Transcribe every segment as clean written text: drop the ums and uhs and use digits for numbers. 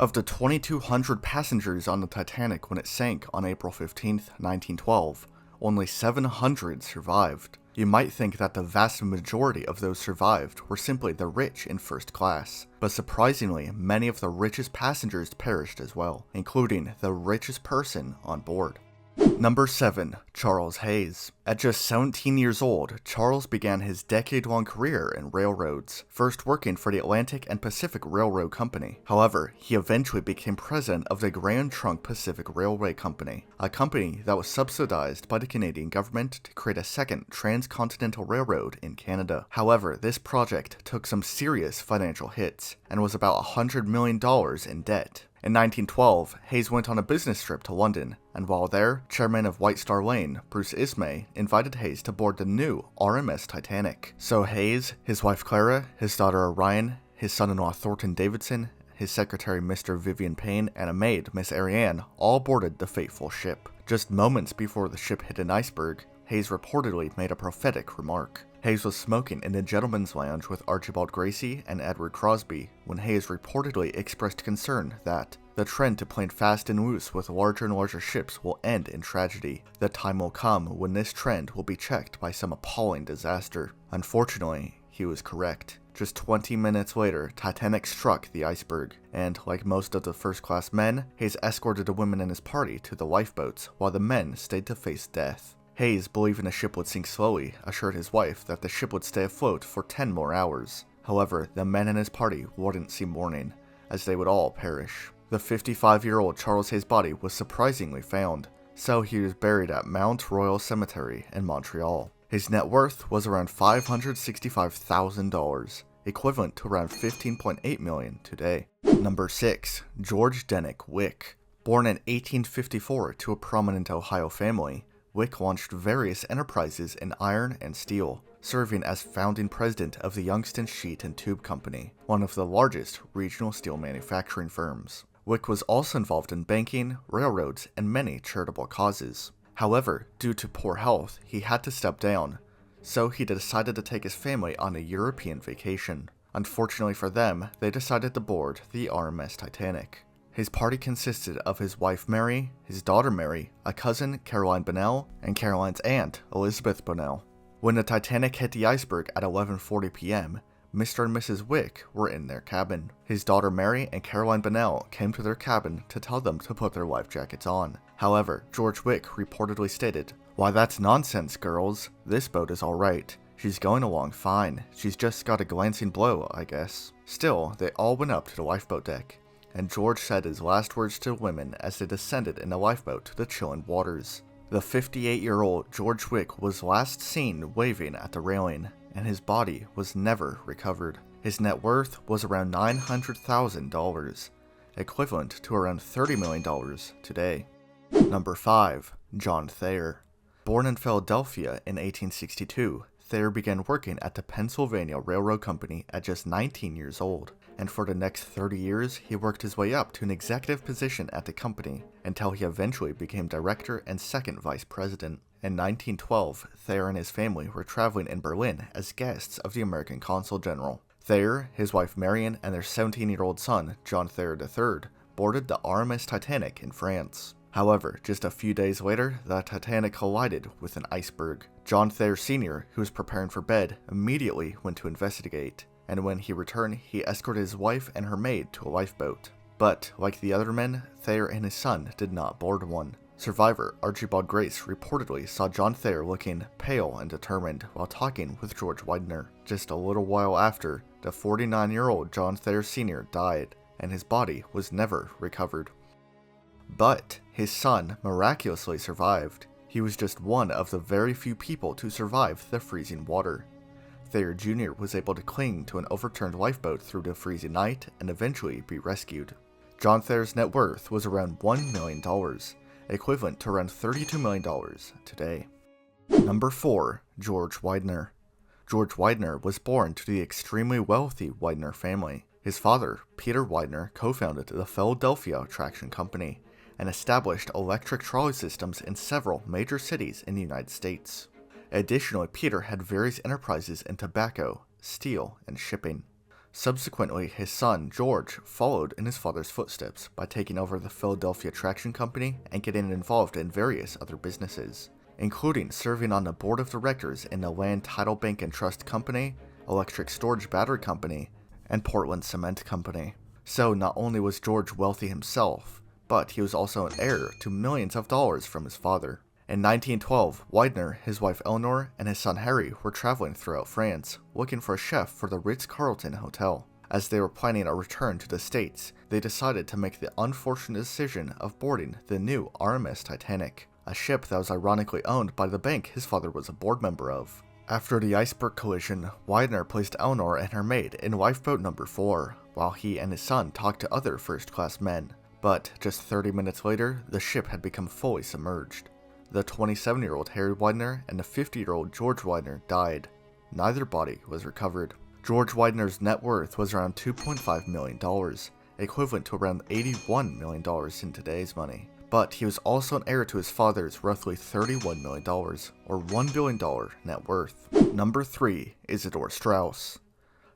Of the 2,200 passengers on the Titanic when it sank on April 15, 1912, only 700 survived. You might think that the vast majority of those survived were simply the rich in first class, but surprisingly, many of the richest passengers perished as well, including the richest person on board. Number 7. Charles Hayes. At just 17 years old, Charles began his decade-long career in railroads, first working for the Atlantic and Pacific Railroad Company. However, he eventually became president of the Grand Trunk Pacific Railway Company, a company that was subsidized by the Canadian government to create a second transcontinental railroad in Canada. However, this project took some serious financial hits, and was about $100 million in debt. In 1912, Hayes went on a business trip to London, and while there, chairman of White Star Line, Bruce Ismay, invited Hayes to board the new RMS Titanic. So Hayes, his wife Clara, his daughter Orion, his son-in-law Thornton Davidson, his secretary Mr. Vivian Payne, and a maid, Miss Ariane, all boarded the fateful ship. Just moments before the ship hit an iceberg, Hayes reportedly made a prophetic remark. Hayes was smoking in the gentleman's lounge with Archibald Gracie and Edward Crosby when Hayes reportedly expressed concern that the trend to playing fast and loose with larger and larger ships will end in tragedy. The time will come when this trend will be checked by some appalling disaster. Unfortunately, he was correct. Just 20 minutes later, Titanic struck the iceberg, and like most of the first-class men, Hayes escorted the women in his party to the lifeboats while the men stayed to face death. Hayes, believing the ship would sink slowly, assured his wife that the ship would stay afloat for 10 more hours. However, the men in his party wouldn't see morning, as they would all perish. The 55-year-old Charles Hayes' body was surprisingly found, so he was buried at Mount Royal Cemetery in Montreal. His net worth was around $565,000, equivalent to around $15.8 million today. Number 6. George Dennick Wick. Born in 1854 to a prominent Ohio family, Wick launched various enterprises in iron and steel, serving as founding president of the Youngstown Sheet and Tube Company, one of the largest regional steel manufacturing firms. Wick was also involved in banking, railroads, and many charitable causes. However, due to poor health, he had to step down, so he decided to take his family on a European vacation. Unfortunately for them, they decided to board the RMS Titanic. His party consisted of his wife Mary, his daughter Mary, a cousin Caroline Bonnell, and Caroline's aunt Elizabeth Bonnell. When the Titanic hit the iceberg at 11:40 p.m., Mr. and Mrs. Wick were in their cabin. His daughter Mary and Caroline Bonnell came to their cabin to tell them to put their life jackets on. However, George Wick reportedly stated, "Why, that's nonsense, girls. This boat is alright. She's going along fine. She's just got a glancing blow, I guess." Still, they all went up to the lifeboat deck, and George said his last words to the women as they descended in the lifeboat to the chilling waters. The 58-year-old George Wick was last seen waving at the railing, and his body was never recovered. His net worth was around $900,000, equivalent to around $30 million today. Number 5. John Thayer. Born in Philadelphia in 1862, Thayer began working at the Pennsylvania Railroad Company at just 19 years old, and for the next 30 years, he worked his way up to an executive position at the company, until he eventually became director and second vice president. In 1912, Thayer and his family were traveling in Berlin as guests of the American Consul General. Thayer, his wife Marion, and their 17-year-old son, John Thayer III, boarded the RMS Titanic in France. However, just a few days later, the Titanic collided with an iceberg. John Thayer Sr., who was preparing for bed, immediately went to investigate, and when he returned, he escorted his wife and her maid to a lifeboat. But, like the other men, Thayer and his son did not board one. Survivor Archibald Grace reportedly saw John Thayer looking pale and determined while talking with George Widener. Just a little while after, the 49-year-old John Thayer Sr. died, and his body was never recovered. But his son miraculously survived. He was just one of the very few people to survive the freezing water. Thayer Jr. was able to cling to an overturned lifeboat through the freezing night and eventually be rescued. John Thayer's net worth was around $1 million, equivalent to around $32 million today. Number 4. George Widener. George Widener was born to the extremely wealthy Widener family. His father, Peter Widener, co-founded the Philadelphia Traction Company and established electric trolley systems in several major cities in the United States. Additionally, Peter had various enterprises in tobacco, steel, and shipping. Subsequently, his son, George, followed in his father's footsteps by taking over the Philadelphia Traction Company and getting involved in various other businesses, including serving on the board of directors in the Land Title Bank and Trust Company, Electric Storage Battery Company, and Portland Cement Company. So not only was George wealthy himself, but he was also an heir to millions of dollars from his father. In 1912, Widener, his wife Eleanor, and his son Harry were traveling throughout France, looking for a chef for the Ritz-Carlton Hotel. As they were planning a return to the States, they decided to make the unfortunate decision of boarding the new RMS Titanic, a ship that was ironically owned by the bank his father was a board member of. After the iceberg collision, Widener placed Eleanor and her maid in lifeboat number 4, while he and his son talked to other first-class men. But just 30 minutes later, the ship had become fully submerged. The 27-year-old Harry Widener and the 50-year-old George Widener died. Neither body was recovered. George Widener's net worth was around $2.5 million, equivalent to around $81 million in today's money. But he was also an heir to his father's roughly $31 million, or $1 billion net worth. Number 3. Isidor Straus.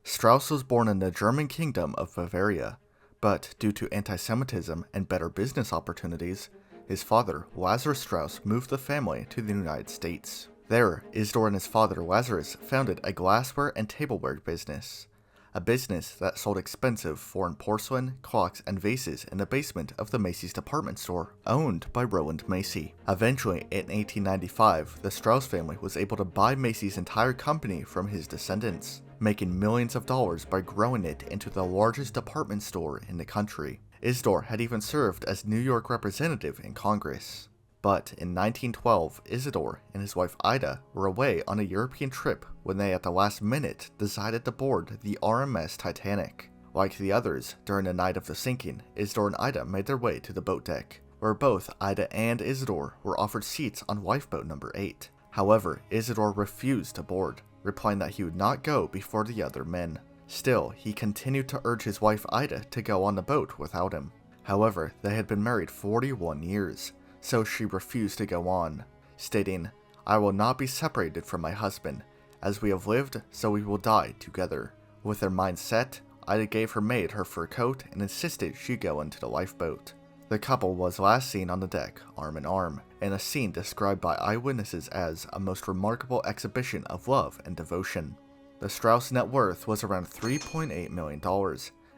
Straus was born in the German kingdom of Bavaria, but due to anti-Semitism and better business opportunities, his father, Lazarus Straus, moved the family to the United States. There, Isidor and his father, Lazarus, founded a glassware and tableware business, a business that sold expensive foreign porcelain, clocks, and vases in the basement of the Macy's department store, owned by Roland Macy. Eventually, in 1895, the Straus family was able to buy Macy's entire company from his descendants, making millions of dollars by growing it into the largest department store in the country. Isidor had even served as New York representative in Congress. But in 1912, Isidor and his wife Ida were away on a European trip when they at the last minute decided to board the RMS Titanic. Like the others, during the night of the sinking, Isidor and Ida made their way to the boat deck, where both Ida and Isidor were offered seats on lifeboat number 8. However, Isidor refused to board, replying that he would not go before the other men. Still, he continued to urge his wife Ida to go on the boat without him. However, they had been married 41 years, so she refused to go on, stating, "I will not be separated from my husband. As we have lived, so we will die together." With their minds set, Ida gave her maid her fur coat and insisted she go into the lifeboat. The couple was last seen on the deck, arm in arm, in a scene described by eyewitnesses as a most remarkable exhibition of love and devotion. The Straus net worth was around $3.8 million,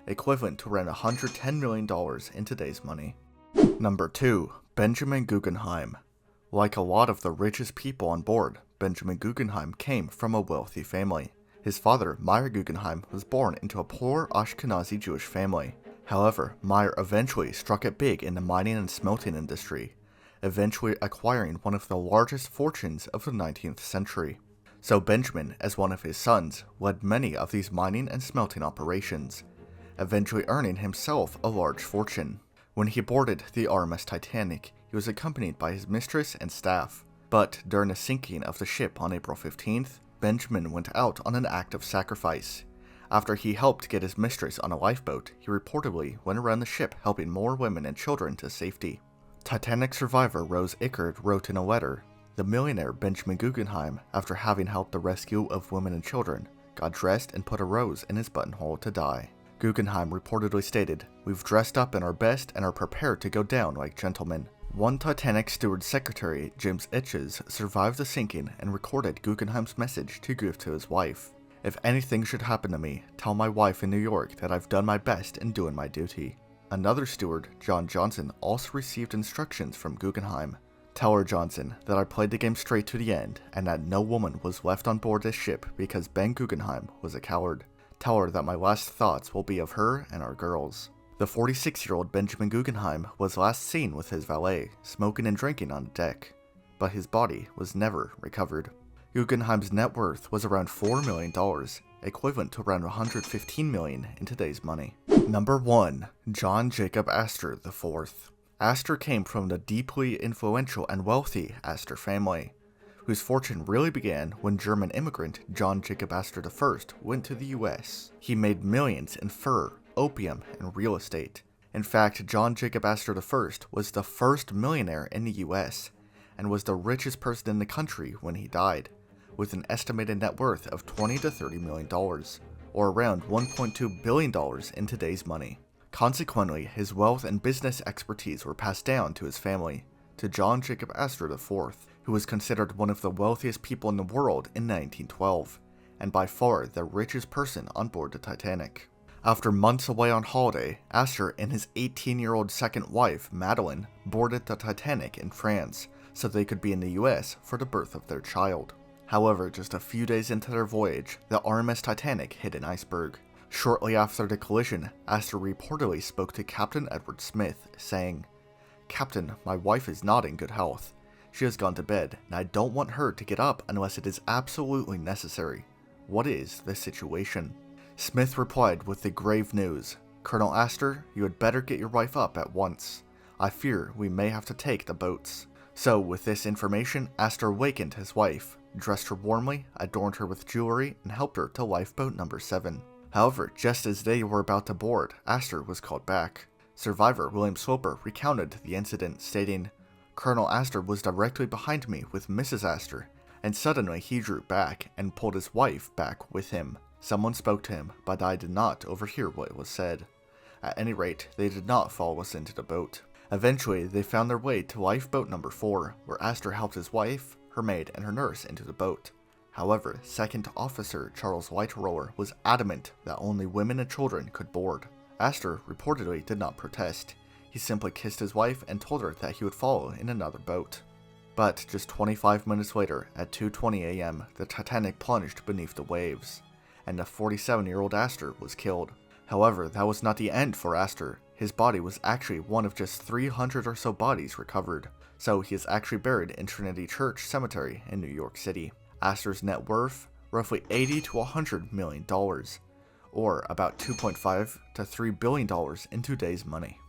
equivalent to around $110 million in today's money. Number 2. Benjamin Guggenheim. Like a lot of the richest people on board, Benjamin Guggenheim came from a wealthy family. His father, Meyer Guggenheim, was born into a poor Ashkenazi Jewish family. However, Meyer eventually struck it big in the mining and smelting industry, eventually acquiring one of the largest fortunes of the 19th century. So Benjamin, as one of his sons, led many of these mining and smelting operations, eventually earning himself a large fortune. When he boarded the RMS Titanic, he was accompanied by his mistress and staff. But during the sinking of the ship on April 15th, Benjamin went out on an act of sacrifice. After he helped get his mistress on a lifeboat, he reportedly went around the ship helping more women and children to safety. Titanic survivor Rose Ickard wrote in a letter, "The millionaire Benjamin Guggenheim, after having helped the rescue of women and children, got dressed and put a rose in his buttonhole to die." Guggenheim reportedly stated, "We've dressed up in our best and are prepared to go down like gentlemen." One Titanic steward secretary, James Etches, survived the sinking and recorded Guggenheim's message to give to his wife. "If anything should happen to me, tell my wife in New York that I've done my best in doing my duty." Another steward, John Johnson, also received instructions from Guggenheim. "Tell her, Johnson, that I played the game straight to the end and that no woman was left on board this ship because Ben Guggenheim was a coward. Tell her that my last thoughts will be of her and our girls." The 46-year-old Benjamin Guggenheim was last seen with his valet, smoking and drinking on the deck, but his body was never recovered. Guggenheim's net worth was around $4 million, equivalent to around $115 million in today's money. Number 1. John Jacob Astor IV. Astor came from the deeply influential and wealthy Astor family, whose fortune really began when German immigrant John Jacob Astor I went to the US. He made millions in fur, opium, and real estate. In fact, John Jacob Astor I was the first millionaire in the US, and was the richest person in the country when he died, with an estimated net worth of $20 to $30 million, or around $1.2 billion in today's money. Consequently, his wealth and business expertise were passed down to his family, to John Jacob Astor IV, who was considered one of the wealthiest people in the world in 1912, and by far the richest person on board the Titanic. After months away on holiday, Astor and his 18-year-old second wife, Madeline, boarded the Titanic in France so they could be in the US for the birth of their child. However, just a few days into their voyage, the RMS Titanic hit an iceberg. Shortly after the collision, Astor reportedly spoke to Captain Edward Smith, saying, "Captain, my wife is not in good health. She has gone to bed, and I don't want her to get up unless it is absolutely necessary. What is the situation?" Smith replied with the grave news, "Colonel Astor, you had better get your wife up at once. I fear we may have to take the boats." So, with this information, Astor wakened his wife, dressed her warmly, adorned her with jewelry, and helped her to lifeboat number 7. However, just as they were about to board, Astor was called back. Survivor William Sloper recounted the incident, stating, "Colonel Astor was directly behind me with Mrs. Astor, and suddenly he drew back and pulled his wife back with him. Someone spoke to him, but I did not overhear what was said. At any rate, they did not follow us into the boat." Eventually, they found their way to lifeboat number 4, where Astor helped his wife, her maid, and her nurse into the boat. However, Second Officer Charles Lightroller was adamant that only women and children could board. Astor reportedly did not protest. He simply kissed his wife and told her that he would follow in another boat. But just 25 minutes later, at 2:20 a.m., the Titanic plunged beneath the waves, and the 47-year-old Astor was killed. However, that was not the end for Astor. His body was actually one of just 300 or so bodies recovered, so he is actually buried in Trinity Church Cemetery in New York City. Astor's net worth, roughly $80 to $100 million, or about $2.5 to $3 billion in today's money.